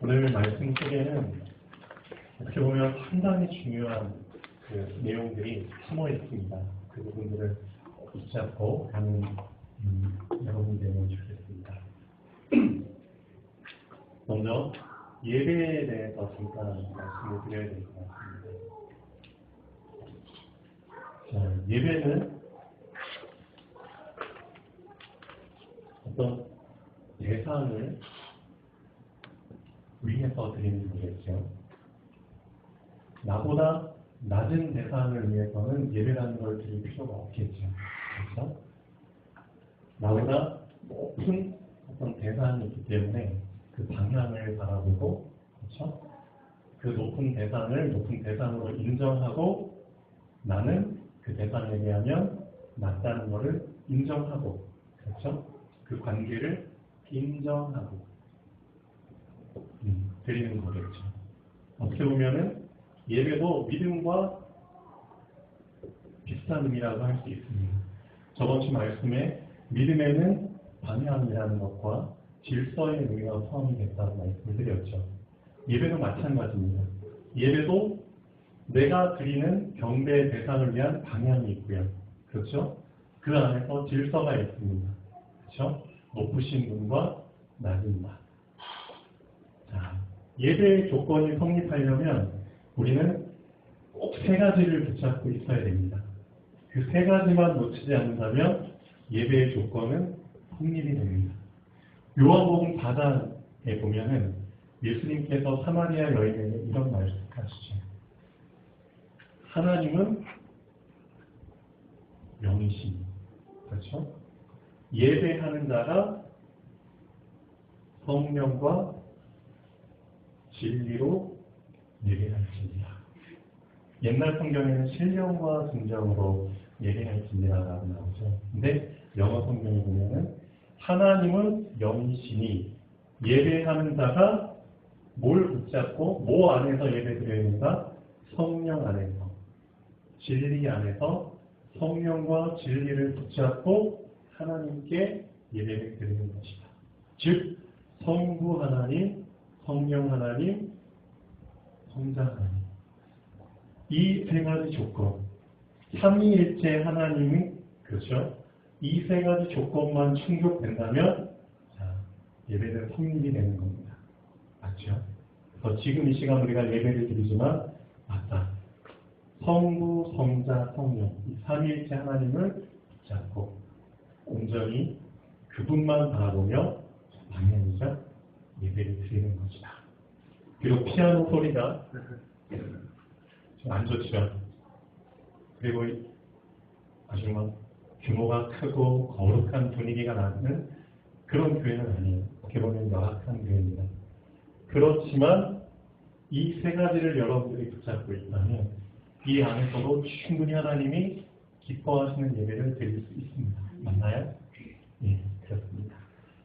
오늘 말씀 속에는 어떻게 보면 상당히 중요한 그 내용들이 숨어 있습니다. 그 부분들을 붙잡고 가는 여러분이 되면 좋겠습니다. 먼저 예배에 대해서 잠깐 말씀을 드려야 될 것 같습니다. 자, 예배는 어떤 대상을 위해서 드리는 거겠죠. 나보다 낮은 대상을 위해서는 예배라는 걸 드릴 필요가 없겠죠. 그렇죠? 나보다 높은 어떤 대상이 있기 때문에 그 방향을 바라보고, 그렇죠? 그 높은 대상으로 인정하고 나는 그 대상에 대하면 낮다는 것을 인정하고, 그렇죠? 그 관계를 인정하고 드리는 거겠죠. 어떻게 보면은 예배도 믿음과 비슷한 의미라고 할 수 있습니다. 저번 주 말씀에 믿음에는 방향이라는 것과 질서의 의미가 포함이 됐다고 말씀을 드렸죠. 예배도 마찬가지입니다. 예배도 내가 드리는 경배의 대상을 위한 방향이 있고요. 그렇죠? 그 안에서 질서가 있습니다. 그렇죠? 높으신 분과 낮은 분. 자, 예배의 조건이 성립하려면 우리는 꼭 세 가지를 붙잡고 있어야 됩니다. 그 세 가지만 놓치지 않는다면 예배의 조건은 성립이 됩니다. 요한복음 4장에 보면은 예수님께서 사마리아 여인에게 이런 말씀하시죠. 하나님은 영이시니, 그렇죠? 예배하는 자가 성령과 진리로 예배할지니라. 옛날 성경에는 신령과 진정으로 예배할지니라라고 나오죠. 근데 영어 성경에 보면은 하나님은 영이시니 예배하는 자가 뭘 붙잡고 뭐 안에서 예배드려야 되는가? 성령 안에서, 진리 안에서 성령과 진리를 붙잡고 하나님께 예배를 드리는 것이다. 즉 성부 하나님, 성령 하나님, 성자 하나님. 이 세 가지 조건, 삼위일체 하나님이, 그렇죠? 이 세 가지 조건만 충족된다면 예배는 성립이 되는 겁니다. 맞죠? 그래서 지금 이 시간 우리가 예배를 드리지만 맞다. 성부, 성자, 성령 이 삼위일체 하나님을 붙잡고 온전히 그분만 바라보며 방향이자 예배를 드리는 것이다. 비록 피아노 소리가 좀 안 좋죠. 그리고 아주 막 규모가 크고 거룩한 분위기가 나는 그런 교회는 아니에요. 어떻게 보면 열악한 교회입니다. 그렇지만 이 세 가지를 여러분들이 붙잡고 있다면 이 안에서도 충분히 하나님이 기뻐하시는 예배를 드릴 수 있습니다. 맞나요? 예, 그렇습니다.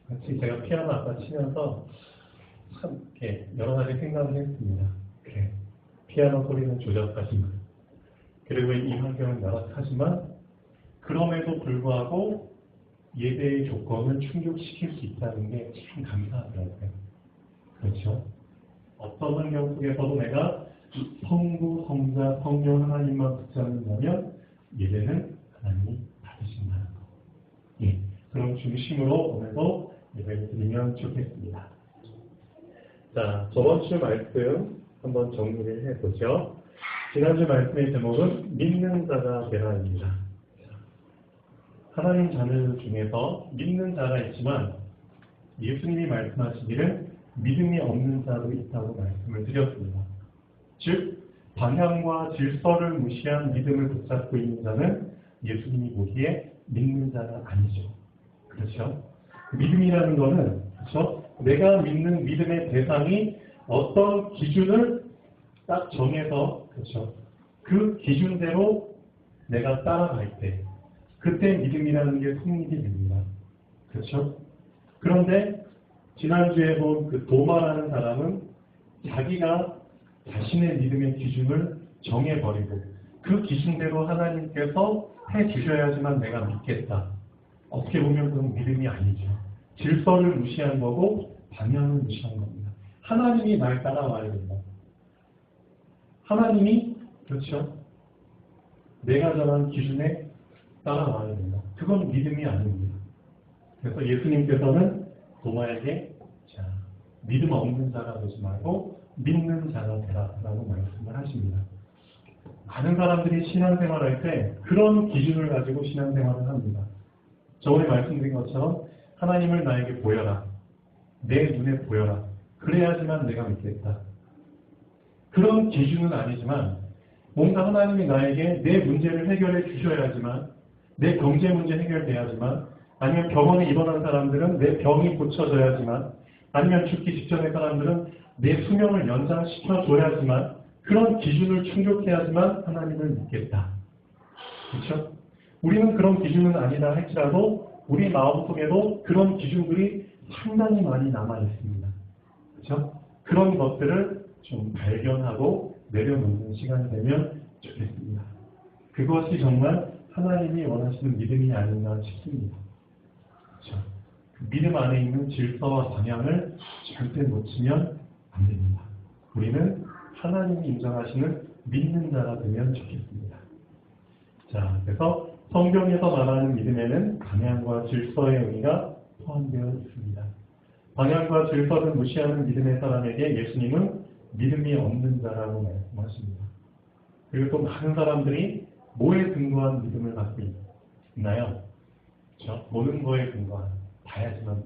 같이 제가 피아노 아까 치면서 참 이렇게 여러 가지 생각을 했습니다. 그래, 피아노 소리는 조잡하지만, 그리고 이 환경은 열악하지만, 그럼에도 불구하고 예배의 조건을 충족시킬 수 있다는 게 참 감사하더라고요. 그렇죠? 어떤 환경 속에서도 내가 성부, 성자, 성령 하나님만 붙잡는다면 예배는 하나님이 받으신다는 거. 예, 그런 중심으로 오늘도 예배를 드리면 좋겠습니다. 자, 저번 주 말씀 한번 정리를 해보죠. 지난주 말씀의 제목은 믿는 자가 되라입니다. 하나님 자녀들 중에서 믿는 자가 있지만 예수님이 말씀하시기를 믿음이 없는 자도 있다고 말씀을 드렸습니다. 즉 방향과 질서를 무시한 믿음을 붙잡고 있는 자는 예수님이 보기에 믿는 자가 아니죠. 그렇죠? 믿음이라는 것은, 그렇죠? 내가 믿는 믿음의 대상이 어떤 기준을 딱 정해서, 그렇죠? 그 기준대로 내가 따라갈 때 그때 믿음이라는 게 성립이 됩니다. 그렇죠? 그런데 지난주에 본 그 도마라는 사람은 자기가 자신의 믿음의 기준을 정해버리고 그 기준대로 하나님께서 해주셔야지만 내가 믿겠다. 어떻게 보면 그건 믿음이 아니죠. 질서를 무시한 거고 방향을 무시한 겁니다. 하나님이 날 따라와야 된다. 하나님이 그렇죠. 내가 정한 기준에 따라와야 된다. 그건 믿음이 아닙니다. 그래서 예수님께서는 도마에게 자, 믿음 없는 자가 되지 말고 믿는 자가 되라 라고 말씀을 하십니다. 많은 사람들이 신앙생활할 때 그런 기준을 가지고 신앙생활을 합니다. 저번에 말씀드린 것처럼 하나님을 나에게 보여라. 내 눈에 보여라. 그래야지만 내가 믿겠다. 그런 기준은 아니지만 뭔가 하나님이 나에게 내 문제를 해결해 주셔야지만 내 경제 문제 해결돼야지만 아니면 병원에 입원한 사람들은 내 병이 고쳐져야지만 아니면 죽기 직전의 사람들은 내 수명을 연장시켜줘야지만 그런 기준을 충족해야지만 하나님을 믿겠다. 그렇죠? 우리는 그런 기준은 아니다 할지라도 우리 마음속에도 그런 기준들이 상당히 많이 남아 있습니다. 그렇죠? 그런 것들을 좀 발견하고 내려놓는 시간이 되면 좋겠습니다. 그것이 정말 하나님이 원하시는 믿음이 아닌가 싶습니다. 그렇죠? 그 믿음 안에 있는 질서와 방향을 절대 놓치면 안 됩니다. 우리는 하나님이 인정하시는 믿는 자가 되면 좋겠습니다. 자, 그래서 성경에서 말하는 믿음에는 방향과 질서의 의미가 포함되어 있습니다. 방향과 질서를 무시하는 믿음의 사람에게 예수님은 믿음이 없는 자라고 말씀하십니다. 그리고 또 많은 사람들이 뭐에 근거한 믿음을 갖고 있나요? 그렇죠? 모든 거에 근거한 봐야지만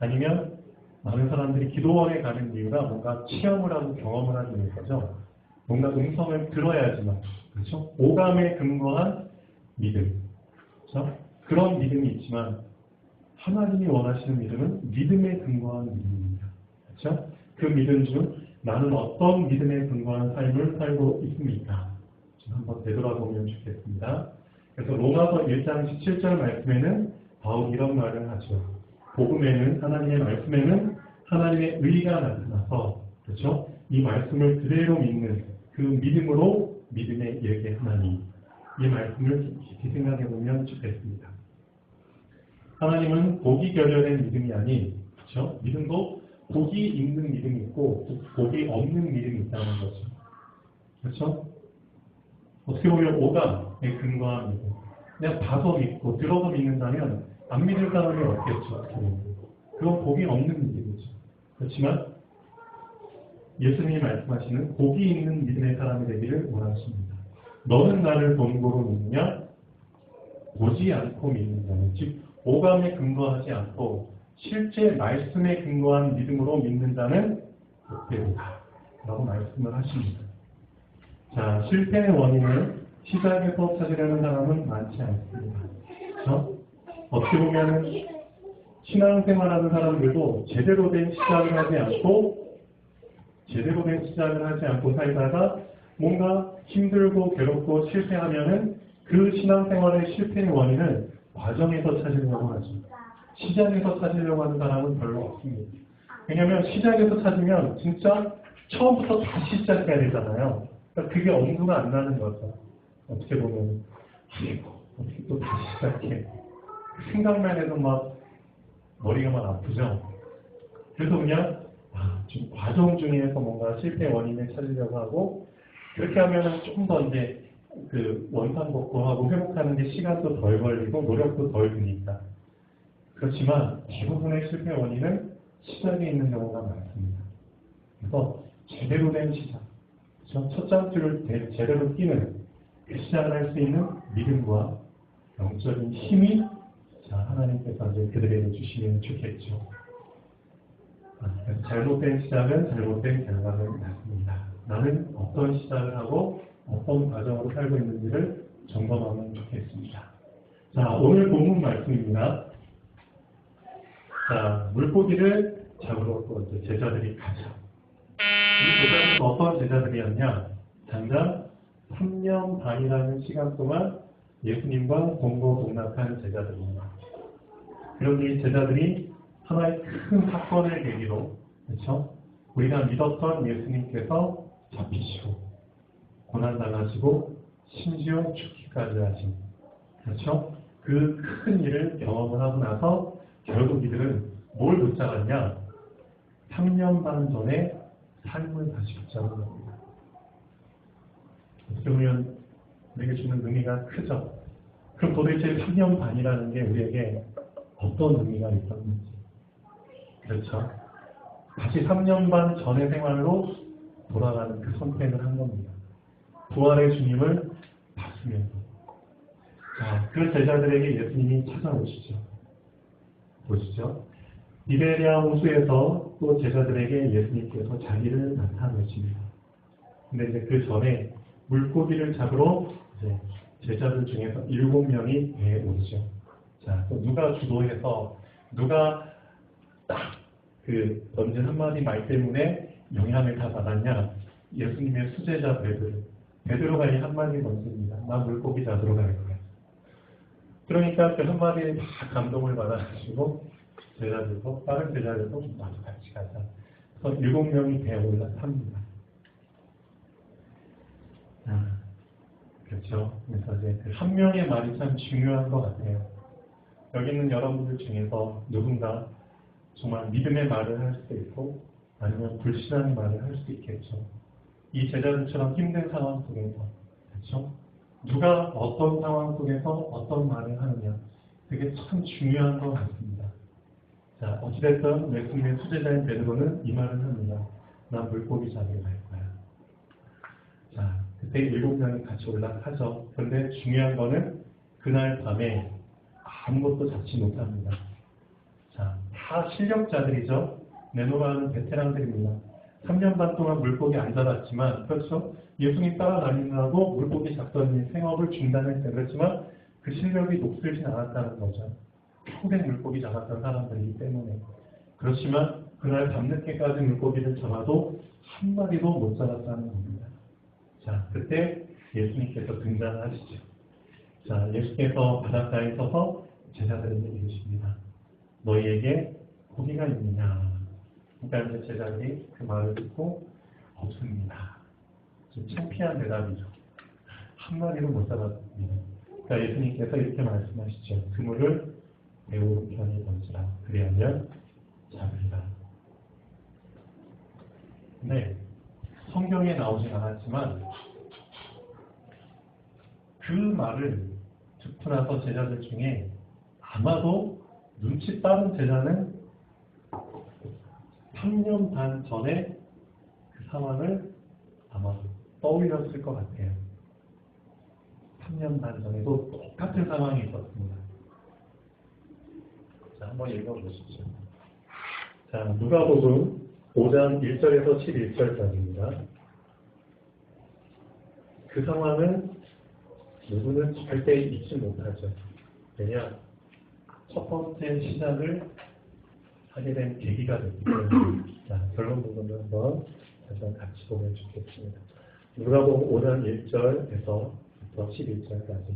아니면 많은 사람들이 기도원에 가는 이유가 뭔가 체험을 하고 경험을 하기 위해서죠. 뭔가 음성을 들어야지만 그렇죠? 오감에 근거한 믿음 그렇죠? 그런 믿음이 있지만 하나님이 원하시는 믿음은 믿음에 근거한 믿음입니다. 그렇죠? 그 믿음 중 나는 어떤 믿음에 근거한 삶을 살고 있습니까? 좀 한번 되돌아보면 좋겠습니다. 그래서 로마서 1장 17절 말씀에는 바울이 이런 말을 하죠. 복음에는 하나님의 말씀에는 하나님의 의가 나타나서 그렇죠? 이 말씀을 그대로 믿는 그 믿음으로 믿음에 이르게 하나니 이 말씀을 깊이 생각해 보면 좋겠습니다. 하나님은 복이 결여된 믿음이 아닌 그렇죠? 믿음도 복이 있는 믿음이 있고 복이 없는 믿음이 있다는 거죠. 그렇죠? 어떻게 보면 오감에 근거한 믿음. 그냥 봐서 믿고 들어서 믿는다면 안 믿을 사람이 없겠죠. 어떻게 보면. 그건 복이 없는 믿음이죠. 그렇지만 예수님이 말씀하시는 복이 있는 믿음의 사람이 되기를 원하십니다. 너는 나를 본고로 믿느냐? 보지 않고 믿는 자는 즉 오감에 근거하지 않고 실제 말씀에 근거한 믿음으로 믿는 자는 복되리다 라고 말씀을 하십니다. 자, 실패의 원인을 시작에서 찾으려는 사람은 많지 않습니다. 그렇죠? 어떻게 보면 신앙생활하는 사람들도 제대로 된 시작을 하지 않고 살다가 뭔가 힘들고 괴롭고 실패하면은 그 신앙생활의 실패의 원인을 과정에서 찾으려고 하죠. 시작에서 찾으려고 하는 사람은 별로 없습니다. 왜냐하면 시작에서 찾으면 진짜 처음부터 다시 시작해야 되잖아요. 그러니까 그게 엄두가 안 나는 거죠. 어떻게 보면 아이고 어떻게 또 다시 시작해. 생각만 해도 막 머리가 막 아프죠. 그래서 그냥 좀 과정 중에서 뭔가 실패 원인을 찾으려고 하고 그렇게 하면은 좀 더 이제 그 원상복구하고 회복하는 게 시간도 덜 걸리고 노력도 덜 드니까. 그렇지만 대부분의 실패 원인은 시작에 있는 경우가 많습니다. 그래서 제대로 된 시작, 첫 장줄을 제대로 끼는 그 시작을 할 수 있는 믿음과 영적인 힘이 하나님께서 이제 그들에게 주시면 좋겠죠. 잘못된 시작은 잘못된 결과를 낳습니다. 나는 어떤 시작을 하고 어떤 과정으로 살고 있는지를 점검하면 좋겠습니다. 자, 오늘 본문 말씀입니다. 자, 물고기를 잡으러 또 이제 제자들이 가죠. 이 제자들은 어떤 제자들이었냐? 장장 3년 반이라는 시간 동안 예수님과 동고동락한 제자들입니다. 그런데 이 제자들이 하나의 큰 사건을 계기로, 그렇죠? 우리가 믿었던 예수님께서 잡히시고, 고난당하시고, 심지어 죽기까지 하신, 그렇죠? 그 큰 일을 경험을 하고 나서 결국 이들은 뭘 붙잡았냐? 3년 반 전에 삶을 다시 붙잡는 겁니다. 어떻게 보면 우리에게 주는 의미가 크죠. 그럼 도대체 3년 반이라는 게 우리에게 어떤 의미가 있었는지. 그렇죠. 다시 3년 반 전의 생활로 돌아가는 그 선택을 한 겁니다. 부활의 주님을 봤으면서. 자, 그 제자들에게 예수님이 찾아오시죠. 보시죠. 디베랴 호수에서 또 제자들에게 예수님께서 자기를 나타내십니다. 근데 이제 그 전에 물고기를 잡으러 이제 제자들 중에서 7명이 배에 오르죠. 자, 또 누가 주도해서 누가 딱 그 던진 한마디 말 때문에 영향을 다 받았냐? 예수님의 수제자 베드로가 이 한마디 던집니다. 나 물고기 잡으러 갈 거야. 그러니까 그 한마디에 다 감동을 받아가지고 제자들도 다른 제자들도 나도 같이 가자. 그래서 7명이 배에 올라탑니다. 그렇죠. 그래서 이제 그 한 명의 말이 참 중요한 것 같아요. 여기 있는 여러분들 중에서 누군가 정말 믿음의 말을 할 수도 있고 아니면 불신앙의 말을 할 수도 있겠죠. 이 제자들처럼 힘든 상황 속에서 그렇죠. 누가 어떤 상황 속에서 어떤 말을 하느냐 그게 참 중요한 것 같습니다. 자, 어찌됐든 예수님의 수제자인 베드로는 이 말을 합니다. 난 물고기 잡으러 갈 거야. 자, 그때 7명이 같이 올라타죠. 그런데 중요한 거는 그날 밤에 아무것도 잡지 못합니다. 자, 다 실력자들이죠. 네노라는 베테랑들입니다. 3년 반 동안 물고기 안 잡았지만, 그렇죠? 예수님 따라다니느라고 물고기 잡던 생업을 중단했어요. 그렇지만 그 실력이 녹슬진 않았다는 거죠. 평생 물고기 잡았던 사람들이기 때문에. 그렇지만 그날 밤늦게까지 물고기를 잡아도 한 마리도 못 잡았다는 겁니다. 자, 그때 예수님께서 등장하시죠. 자, 예수께서 바닷가에 서서 제자들에게 이르십니다. 너희에게 고기가 있느냐? 그러니까 이제 제자들이 그 말을 듣고 없습니다. 좀 창피한 대답이죠. 한 마리도 못 잡았습니다. 그러니까 예수님께서 이렇게 말씀하시죠. 그물을 배 오른편에 던지라. 그리하면 잡으리라. 근데 성경에 나오진 않았지만 그 말을 듣고 나서 제자들 중에 아마도 눈치 빠른 제자는 3년 반 전에 그 상황을 아마 떠올렸을 것 같아요. 3년 반 전에도 똑같은 상황이 있었습니다. 자, 한번 읽어보시죠. 자, 누가복음 5장 1절에서 11절까지입니다. 그 상황은 누구는 절대 잊지 못하죠. 왜냐? 첫 번째 시작을 하게 된 계기가 됐기 때문에. 자, 결론 부분을 한번 다시 같이 보면 좋겠습니다. 누가복음 5장 1절에서 11절까지.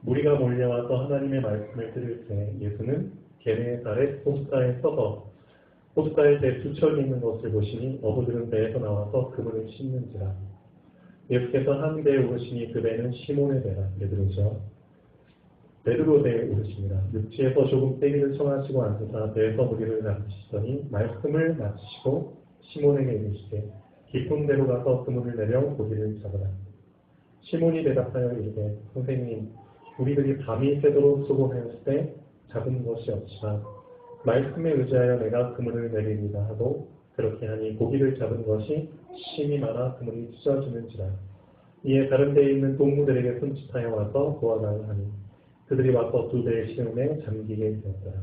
무리가 몰려와서 하나님의 말씀을 들을 때 예수는 게네사렛 호숫가에 서서 호숫가에 배 두 척이 있는 것을 보시니 어부들은 배에서 나와서 그물을 씻는지라. 예수께서 한 배에 오르시니 그 배는 시몬의 배라. 베드로 배에 오르시니라. 육지에서 조금 떼기를 청하시고 앉으사 배에서 무리를 낚으시더니 말씀을 마치시고 시몬에게 이르시되 깊은 데로 가서 그물을 내려 고기를 잡으라. 시몬이 대답하여 이르되 선생님 우리들이 밤이 새도록 수고하였을 때 잡은 것이 없지만 말씀에 의지하여 내가 그물을 내리리라 하고 그렇게 하니 고기를 잡은 것이 심이 많아 그물이 찢어지는지라. 이에 다른 데에 있는 동무들에게 손짓하여 와서 도와달라 하니 그들이 와서 두 배의 시름에 잠기게 되었더라.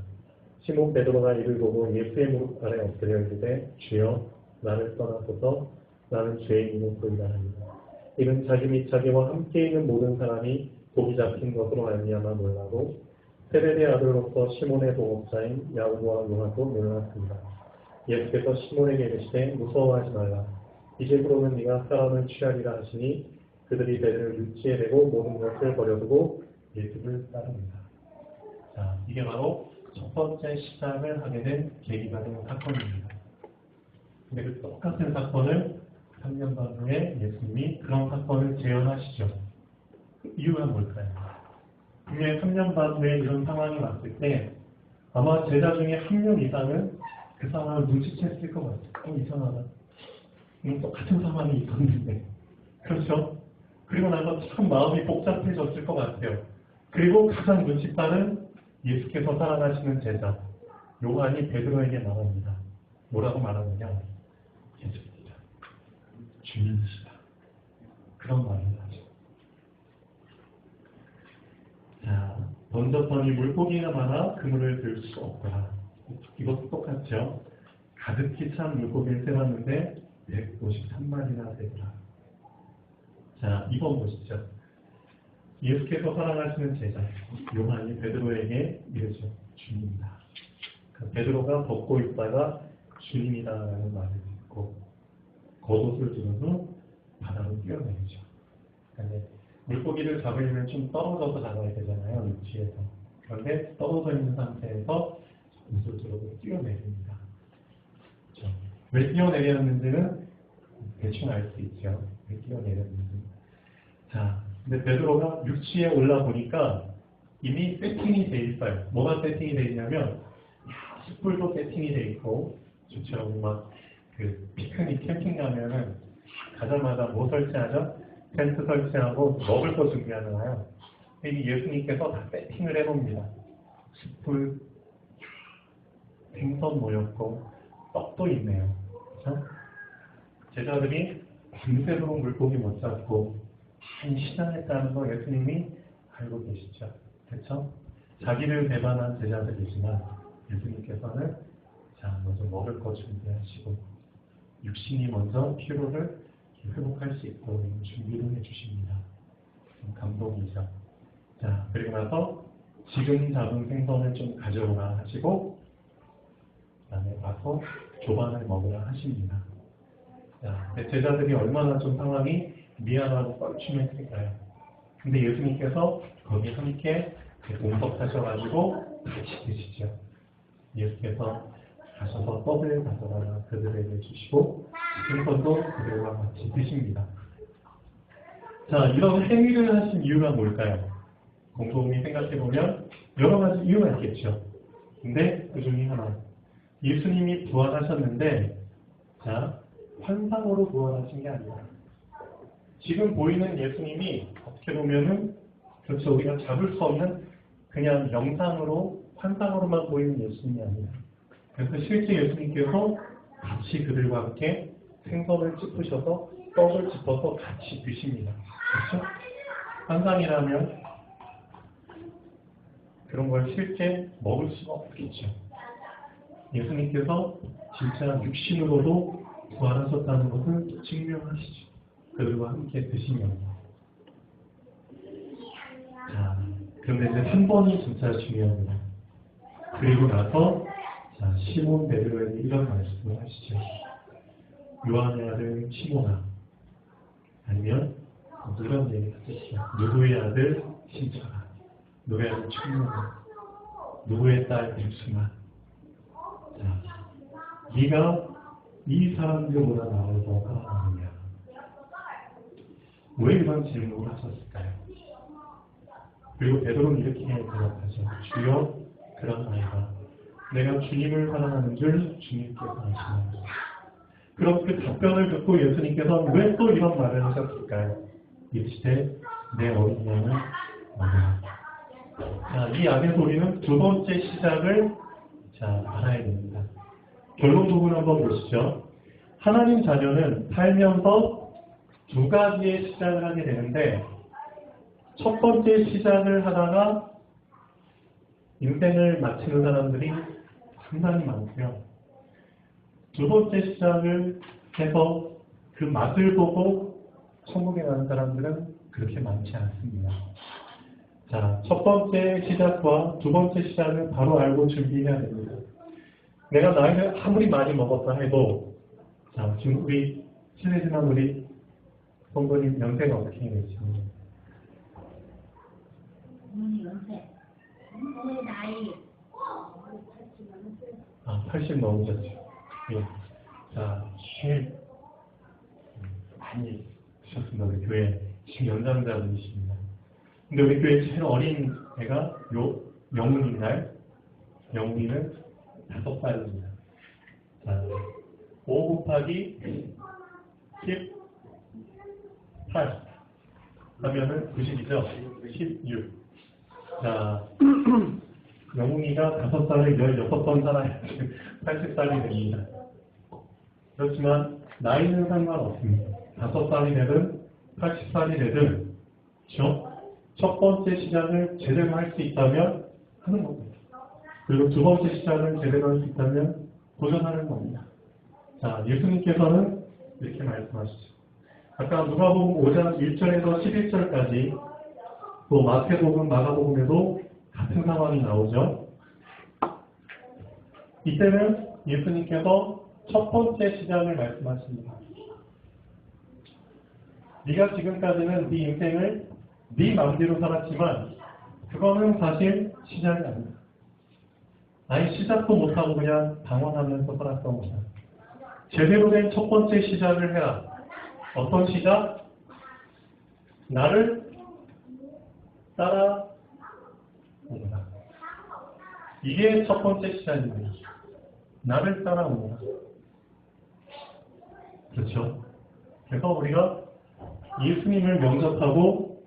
시몬 베드로가 이를 보고 예수의 무릎 아래 엎드려 이르되 주여 나를 떠나소서 나는 죄인이노소이다 하니라. 이는 자기 및 자기와 함께 있는 모든 사람이 고기 잡힌 것으로 말미암아 놀라고 세베대 아들로서 시몬의 동업자인 야고보와 요한도 놀랐습니다. 예수께서 시몬에게 이르시되 무서워하지 말라. 이제부로는 네가 사람을 취하리라 하시니 그들이 배를 육지에 내고 모든 것을 버려두고 예수를 따릅니다. 자, 이게 바로 첫 번째 시작을 하게 된 계기가 된 사건입니다. 근데 그 똑같은 사건을 3년 반 후에 예수님이 그런 사건을 재현하시죠. 그 이유가 뭘까요? 분명히 3년 반 후에 이런 상황이 왔을 때 아마 제자 중에 한 명 이상은 그 상황을 눈치챘을 것 같아요. 이상하다. 똑같은 상황이 있었는데. 그렇죠? 그리고 나서 참 마음이 복잡해졌을 것 같아요. 그리고 가장 눈치 빠른 예수께서 사랑하시는 제자 요한이 베드로에게 말합니다. 뭐라고 말하느냐? 예수입니다. 주님이시다. 그런 말을 하죠. 자, 던졌더니 물고기가 많아 그물을 들 수 없더라. 이것도 똑같죠. 가득히 찬 물고기를 세봤는데 153마리나 되더라. 자, 2번 보시죠. 예수께서 사랑하시는 제자 요한이 베드로에게 이르죠. 주님이다. 베드로가 벗고 있다가 주님이다라는 말을 듣고 겉옷을 두른 후 바다로 뛰어내리죠. 그런데 물고기를 잡으려면 좀 떨어져서 잡아야 되잖아요. 육지에서. 그런데 떨어져 있는 상태에서 옷을 두르고 뛰어내립니다. 그렇죠? 왜 뛰어내렸는지는 대충 알 수 있죠. 왜 뛰어내렸는지. 자, 근데 베드로가 육지에 올라보니까 이미 세팅이 돼 있어요. 뭐가 세팅이 돼 있냐면 숯불도 세팅이 돼 있고, 좋죠. 막그 피크닉 캠핑 가면은 가자마자 뭐 설치하죠? 텐트 설치하고 먹을 거 준비하잖아요. 이 예수님께서 다 세팅을 해놓습니다. 숯불, 생선 모였고 떡도 있네요. 그렇죠? 제자들이 밤새도록 물고기 못 잡고 많이 시장했다는 거 예수님이 알고 계시죠. 그렇죠? 자기를 배반한 제자들이지만 예수님께서는 자, 먼저 먹을 거 준비하시고 육신이 먼저 피로를 회복할 수 있도록 준비를 해주십니다. 좀 감동이죠. 자, 그리고 나서 지금 잡은 생선을 좀 가져오라 하시고 그 다음에 와서 조반을 먹으라 하십니다. 자, 제자들이 얼마나 좀 상황이 미안하고 뻘쭘했을까요? 근데 예수님께서 거기 함께 동석하셔가지고 같이 드시죠. 예수께서 가셔서 떡을 가져다가 그들에게 주시고 생선도 그들과 같이 드십니다. 자, 이런 행위를 하신 이유가 뭘까요? 곰곰이 생각해보면 여러 가지 이유가 있겠죠. 근데 그 중에 하나, 예수님이 부활하셨는데 자, 환상으로 부활하신 게 아니라 지금 보이는 예수님이 어떻게 보면은 그렇죠, 우리가 잡을 수 없는 그냥 영상으로 환상으로만 보이는 예수님이 아니라 그래서 실제 예수님께서 같이 그들과 함께 생선을 찝으셔서 떡을 짚어서 같이 드십니다. 그렇죠? 환상이라면 그런 걸 실제 먹을 수가 없겠죠. 예수님께서 진짜 육신으로도 부활하셨다는 것을 증명하시죠. 그들과 함께 드시면. 자, 그런데 이제 3번이 진짜 중요합니다. 그리고 나서 자, 시몬 베드로에게 이런 말씀을 하시죠. 요한의 아들 시몬아, 아니면 이런 얘기 하시죠. 누구의 아들 신철아, 누구의 아들 충무아, 누구의 딸 백수마. 자, 네가 이 사람들보다 나을 더 사랑하느냐. 왜 이런 질문을 하셨을까요? 그리고 베드로는 이렇게 대답하죠. 주여, 그렇나이다. 내가 주님을 사랑하는 줄 주님께서 아시나이다. 그럼 그 답변을 듣고 예수님께서 왜 또 이런 말을 하셨을까요? 이르시되 내 어린 양을 먹으라. 자, 이 안에서 우리는 두 번째 시작을 자, 알아야 됩니다. 결론 부분 한번 보시죠. 하나님 자녀는 살면서 두 가지의 시작을 하게 되는데 첫 번째 시작을 하다가 인생을 마치는 사람들이 상당히 많고요. 두 번째 시작을 해서 그 맛을 보고 천국에 가는 사람들은 그렇게 많지 않습니다. 자, 첫 번째 시작과 두 번째 시작을 바로 알고 준비해야 됩니다. 내가 나이를 아무리 많이 먹었다 해도 자, 지금 우리 실례지만 우리 성도님 연세가 어떻게 되시죠? 연세 나이 80 넘으셨죠. 예. 자, 제일 많이 드셨습니다. 우리 교회 지금 연장자분이십니다. 근데 우리 교회 제일 어린 애가 영훈이는 5살입니다. 자, 5 곱하기 18 하면은 90이죠? 16. 자, 영웅이가 5살을 16번 살아야지 80살이 됩니다. 그렇지만 나이는 상관없습니다. 5살이 되든 80살이 되든 그렇죠? 첫 번째 시작을 제대로 할 수 있다면 하는 겁니다. 그리고 두 번째 시작을 제대로 할 수 있다면 도전하는 겁니다. 자, 예수님께서는 이렇게 말씀하시죠. 아까 누가복음 5장 1절에서 11절까지 또 마태복음, 마가복음에도 같은 상황이 나오죠. 이때는 예수님께서 첫 번째 시작을 말씀하십니다. 네가 지금까지는 네 인생을 네 마음대로 살았지만 그거는 사실 시작이 아니다. 아예 시작도 못하고 그냥 방황하면서 살았던 거다. 제대로 된 첫 번째 시작을 해라. 어떤 시작? 나를 따라오라. 이게 첫 번째 시작입니다. 나를 따라오라. 그렇죠? 그래서 우리가 예수님을 영접하고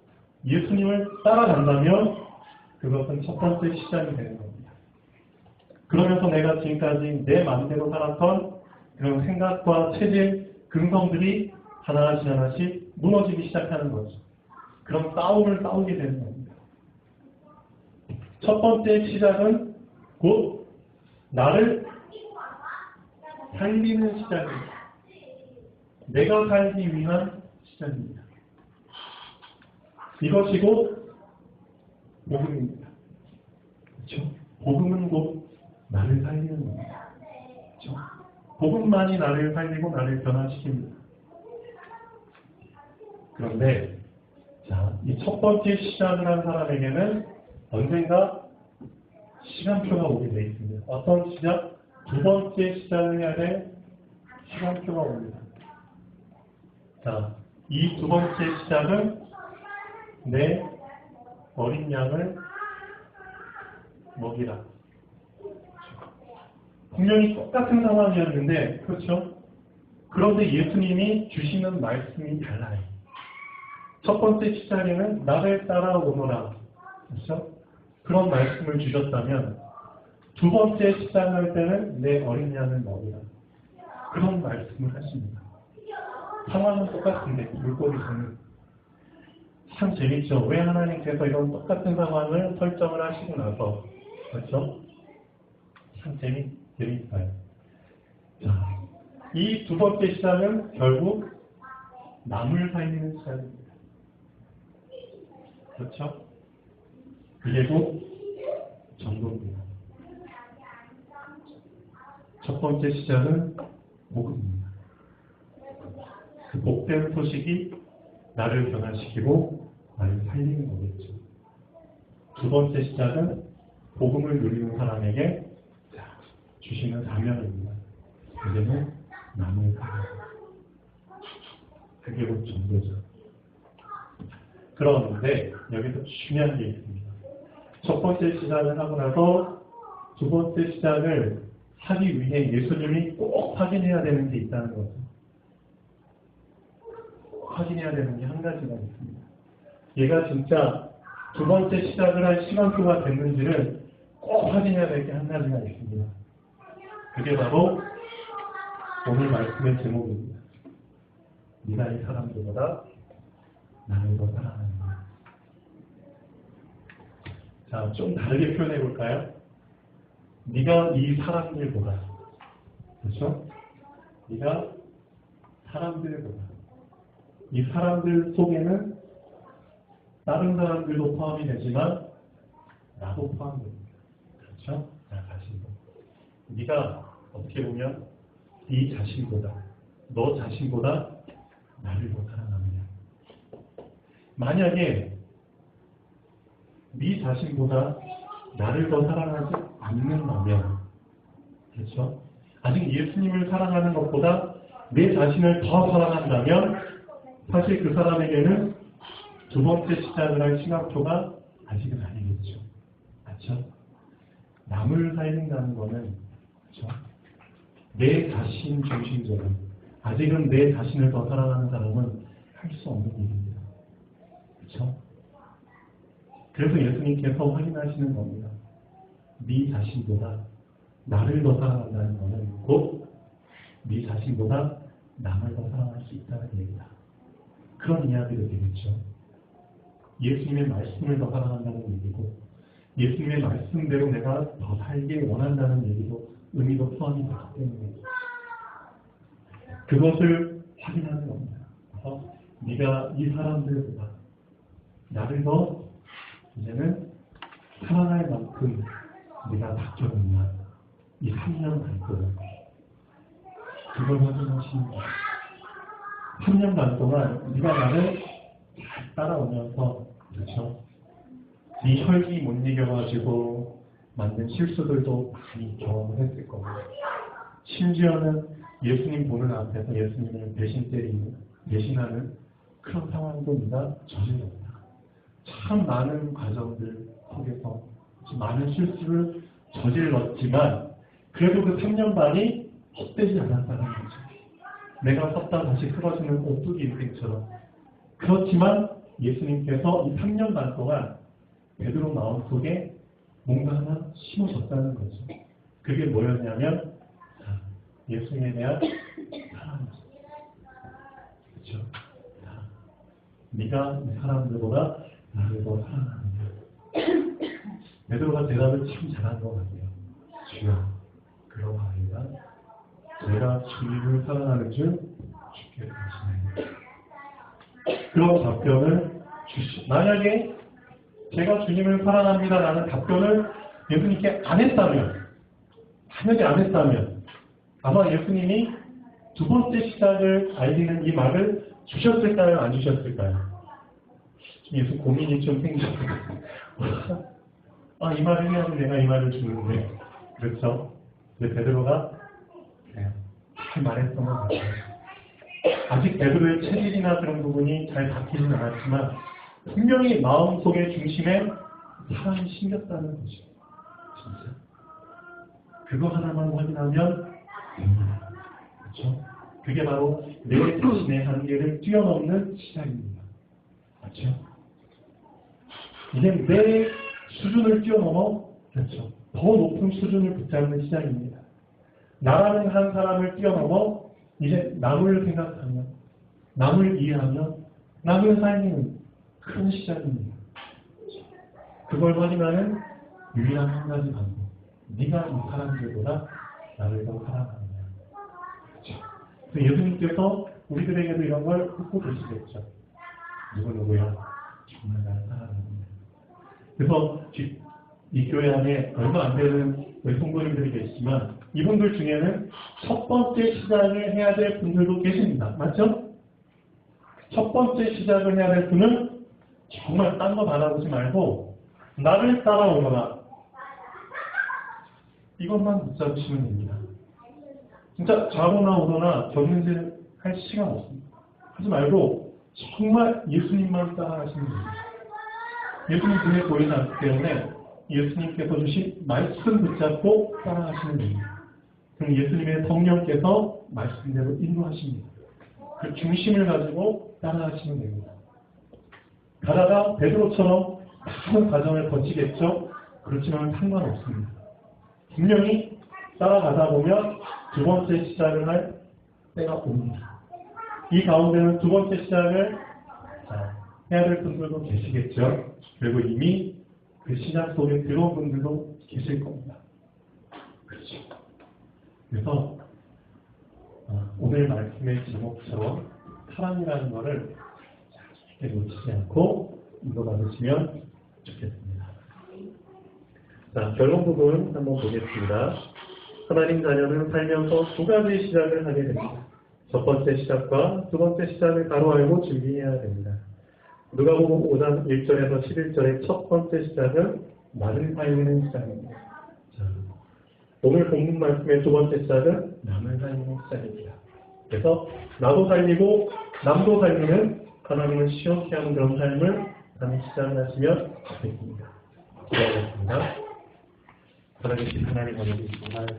예수님을 따라간다면 그것은 첫 번째 시작이 되는 겁니다. 그러면서 내가 지금까지 내 마음대로 살았던 그런 생각과 체질, 근성들이 하나씩 하나씩 무너지기 시작하는 거죠. 그런 싸움을 싸우게 되는 겁니다. 첫 번째 시작은 곧 나를 살리는 시작입니다. 내가 살기 위한 시작입니다. 이것이 곧 복음입니다. 그렇죠? 복음은 곧 나를 살리는 겁니다. 그렇죠? 복음만이 나를 살리고 나를 변화시킵니다. 그런데 자, 이 첫 번째 시작을 한 사람에게는 언젠가 시간표가 오게 되어 있습니다. 어떤 시작? 두 번째 시작을 해야 될 시간표가 옵니다. 자, 이 두 번째 시작은 내 어린 양을 먹이라. 분명히 똑같은 상황이었는데, 그렇죠? 그런데 예수님이 주시는 말씀이 달라요. 첫 번째 시작에는 나를 따라오너라. 그렇죠? 그런 말씀을 주셨다면, 두 번째 시작할 때는 내 어린 양을 먹이라. 그런 말씀을 하십니다. 상황은 똑같은데, 물고기서는. 참 재밌죠? 왜 하나님께서 이런 똑같은 상황을 설정을 하시고 나서, 그렇죠? 참 재밌어요. 자, 이 두 번째 시작은 결국 남을 살리는 시작입니다. 그렇죠? 그게 곧 전도입니다. 첫 번째 시작은 복음입니다. 그 복된 소식이 나를 변화시키고 나를 살리는 거겠죠. 두 번째 시작은 복음을 누리는 사람에게 주시는 사명입니다. 그게는 남을 살리는 그게 곧 전도죠. 그런데 여기서 중요한 게 있습니다. 첫 번째 시작을 하고 나서 두 번째 시작을 하기 위해 예수님이 꼭 확인해야 되는 게 있다는 거죠. 꼭 확인해야 되는 게 한 가지가 있습니다. 얘가 진짜 두 번째 시작을 할 시간표가 됐는지를 꼭 확인해야 될 게 한 가지가 있습니다. 그게 바로 오늘 말씀의 제목입니다. 네가 이 사람들보다 나를 더 사랑한다. 자, 좀 다르게 표현해 볼까요? 네가 이 사람들보다, 그렇죠? 네가 사람들보다, 이 사람들 속에는 다른 사람들도 포함이 되지만 나도 포함됩니다. 그렇죠? 나 자신도. 네가 어떻게 보면 네 자신보다, 너 자신보다 나를 더 사랑합니다. 만약에 네 자신보다 나를 더 사랑하지 않는다면, 그렇죠? 아직 예수님을 사랑하는 것보다 내 자신을 더 사랑한다면 사실 그 사람에게는 두 번째 시작을 할 시간표가 아직은 아니겠죠. 그렇죠? 남을 살린다는 거는, 그렇죠? 내 자신 중심적인, 아직은 내 자신을 더 사랑하는 사람은 할 수 없는 일입니다. 그렇죠? 그래서 예수님께서 확인하시는 겁니다. 네 자신보다 나를 더 사랑한다는 것은 곧 네 자신보다 남을 더 사랑할 수 있다는 얘기다. 그런 이야기도 되겠죠. 예수님의 말씀을 더 사랑한다는 얘기고, 예수님의 말씀대로 내가 더 살길 원한다는 얘기도 의미도 포함이 되기 때문에 그것을 확인하는 겁니다. 그래서 네가 이 사람들보다 나를 더 이제는 사랑할 만큼 네가 바뀌었느냐, 이 3년 반 동안 그걸 확인하시는 거예요. 3년 반 동안 네가 나를 잘 따라오면서, 그렇죠? 네 혈기 못 이겨가지고 만든 실수들도 많이 경험을 했을 겁니다. 심지어는 예수님 보는 앞에서 예수님을 배신 때리는, 배신하는 그런 상황도 네가 저질렀다. 참 많은 과정들 속에서 많은 실수를 저질렀지만 그래도 그 3년 반이 헛되지 않았다는 거죠. 내가 썼다 다시 쓰러지는 오뚜기 인생처럼. 그렇지만 예수님께서 이 3년 반 동안 베드로 마음속에 뭔가 하나 심어줬다는 거죠. 그게 뭐였냐면 예수님에 대한 사랑이었어요. 그렇죠? 네가 이 사람들보다 나를 더 사랑하느냐. 베드로가 대답을 참 잘한 것 같아요. 주여, 그러하이다. 내가 주님을 사랑하는 줄 주께 아시나요? 그런 답변을 만약에 제가 주님을 사랑합니다라는 답변을 예수님께 안 했다면, 만약에 안 했다면 아마 예수님이 두 번째 시작을 알리는 이 말을 주셨을까요? 안 주셨을까요? 예수 고민이 좀 생겼어요. 이 말을 해야지 내가 이 말을 주는데, 그렇죠? 근데 베드로가 잘 말했던 것 같아요. 아직 베드로의 체질이나 그런 부분이 잘 바뀌지는 않았지만 분명히 마음속의 중심에 사랑이 심겼다는 거죠. 진짜. 그거 하나만 확인하면 됩니다. 그렇죠? 그게 바로 내 자신의 한계를 뛰어넘는 시작입니다. 맞죠? 이제 내 수준을 뛰어넘어, 그렇죠, 더 높은 수준을 붙잡는 시작입니다. 나라는 한 사람을 뛰어넘어 이제 남을 생각하며, 남을 이해하며, 남을 살리는 그런 시작입니다. 그걸 확인하는 유일한 한 가지 방법. 네가 이 사람들보다 나를 더 사랑하느냐. 그렇죠. 그래서 예수님께서 우리들에게도 이런 걸 묻고 계시겠죠. 누구야? 정말 나를 사랑하느냐. 그래서 이 교회 안에 얼마 안 되는 성도님들이 계시지만 이분들 중에는 첫 번째 시작을 해야 될 분들도 계십니다. 맞죠? 첫 번째 시작을 해야 될 분은 정말 딴 거 바라보지 말고 나를 따라오거나 이것만 붙잡으시면 됩니다. 진짜 자거나 오거나 견문질 할 시간 없습니다. 하지 말고 정말 예수님만 따라하시면 됩니다. 예수님 눈에 보이지 않기 때문에 예수님께서 주신 말씀 붙잡고 따라하시면 됩니다. 그럼 예수님의 성령께서 말씀대로 인도하십니다. 그 중심을 가지고 따라하시면 됩니다. 가다가 베드로처럼 많은 과정을 거치겠죠? 그렇지만 상관없습니다. 분명히 따라가다 보면 두 번째 시작을 할 때가 옵니다. 이 가운데는 두 번째 시작을 해야 될 분들도 계시겠죠? 그리고 이미 그 시작 속에 들어온 분들도 계실 겁니다. 그렇죠. 그래서 오늘 말씀의 제목처럼 사랑이라는 것을 절대 놓치지 않고 인도받으시면 좋겠습니다. 자, 결론 부분 한번 보겠습니다. 하나님 자녀는 살면서 두 가지 시작을 하게 됩니다. 첫 번째 시작과 두 번째 시작을 바로 알고 준비해야 됩니다. 누가복음 5장 1절에서 11절의 첫 번째 시작은 나를 살리는 시작입니다. 자, 오늘 본문 말씀의 두 번째 시작은 남을 살리는 시작입니다. 그래서 나도 살리고 남도 살리는 하나님을 시원케 하는 그런 삶을 하는 시작을 하시면 좋겠습니다. 기도하겠습니다. 살아계신 하나님, 오늘 이 정말